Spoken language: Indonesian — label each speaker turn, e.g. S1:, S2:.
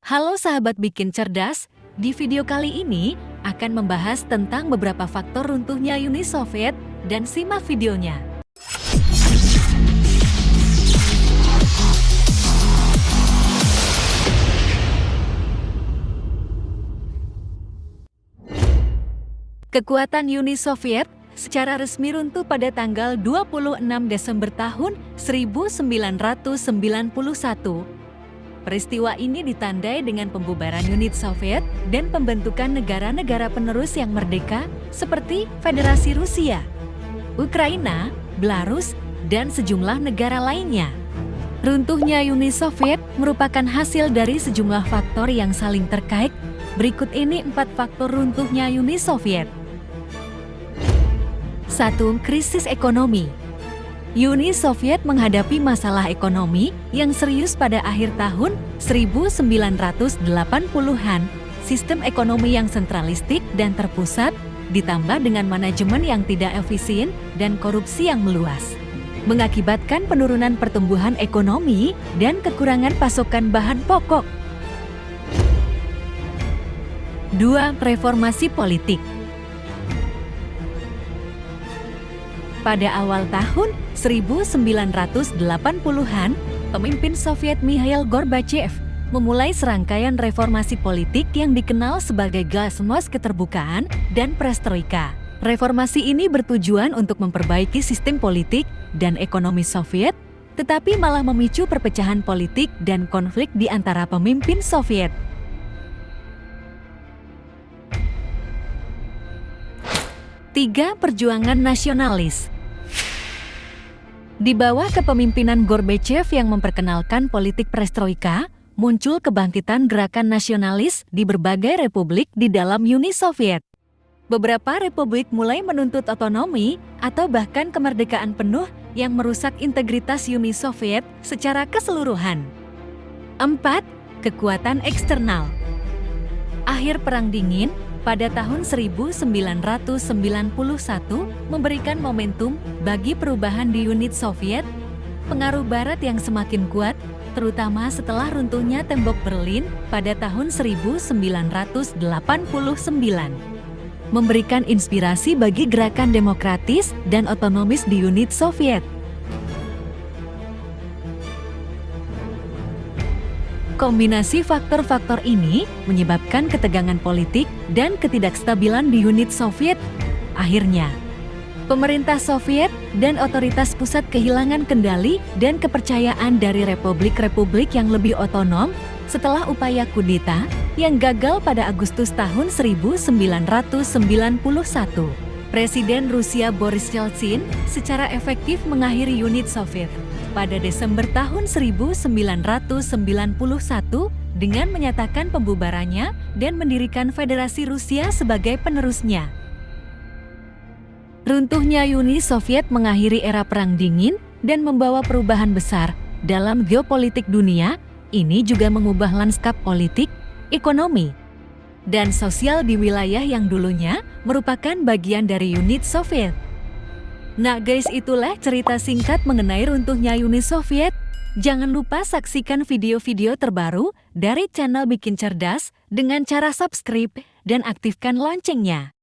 S1: Halo sahabat bikin cerdas, di video kali ini akan membahas tentang beberapa faktor runtuhnya Uni Soviet dan simak videonya. Kekuatan Uni Soviet secara resmi runtuh pada tanggal 26 Desember tahun 1991. Peristiwa ini ditandai dengan pembubaran unit Soviet dan pembentukan negara-negara penerus yang merdeka seperti Federasi Rusia, Ukraina, Belarus, dan sejumlah negara lainnya. Runtuhnya Uni Soviet merupakan hasil dari sejumlah faktor yang saling terkait. Berikut ini 4 faktor runtuhnya Uni Soviet. 1. Krisis ekonomi. Uni Soviet menghadapi masalah ekonomi yang serius pada akhir tahun 1980-an. Sistem ekonomi yang sentralistik dan terpusat, ditambah dengan manajemen yang tidak efisien dan korupsi yang meluas, mengakibatkan penurunan pertumbuhan ekonomi dan kekurangan pasokan bahan pokok. 2. Reformasi politik. Pada awal tahun 1980-an, pemimpin Soviet Mikhail Gorbachev memulai serangkaian reformasi politik yang dikenal sebagai glasnost keterbukaan dan perestroika. Reformasi ini bertujuan untuk memperbaiki sistem politik dan ekonomi Soviet, tetapi malah memicu perpecahan politik dan konflik di antara pemimpin Soviet. 3. Perjuangan nasionalis. Di bawah kepemimpinan Gorbachev yang memperkenalkan politik perestroika, muncul kebangkitan gerakan nasionalis di berbagai republik di dalam Uni Soviet. Beberapa republik mulai menuntut otonomi atau bahkan kemerdekaan penuh yang merusak integritas Uni Soviet secara keseluruhan. 4. Kekuatan eksternal. Akhir Perang Dingin pada tahun 1991 memberikan momentum bagi perubahan di unit Soviet. Pengaruh Barat yang semakin kuat, terutama setelah runtuhnya tembok Berlin pada tahun 1989, memberikan inspirasi bagi gerakan demokratis dan otonomis di unit Soviet. Kombinasi faktor-faktor ini menyebabkan ketegangan politik dan ketidakstabilan di unit Soviet. Akhirnya, pemerintah Soviet dan otoritas pusat kehilangan kendali dan kepercayaan dari republik-republik yang lebih otonom setelah upaya kudeta yang gagal pada Agustus tahun 1991. Presiden Rusia Boris Yeltsin secara efektif mengakhiri unit Soviet pada Desember tahun 1991 dengan menyatakan pembubarannya dan mendirikan Federasi Rusia sebagai penerusnya. Runtuhnya Uni Soviet mengakhiri era Perang Dingin dan membawa perubahan besar dalam geopolitik dunia. Ini juga mengubah lanskap politik, ekonomi, dan sosial di wilayah yang dulunya merupakan bagian dari unit Soviet. Nah guys, itulah cerita singkat mengenai runtuhnya Uni Soviet. Jangan lupa saksikan video-video terbaru dari channel Bikin Cerdas dengan cara subscribe dan aktifkan loncengnya.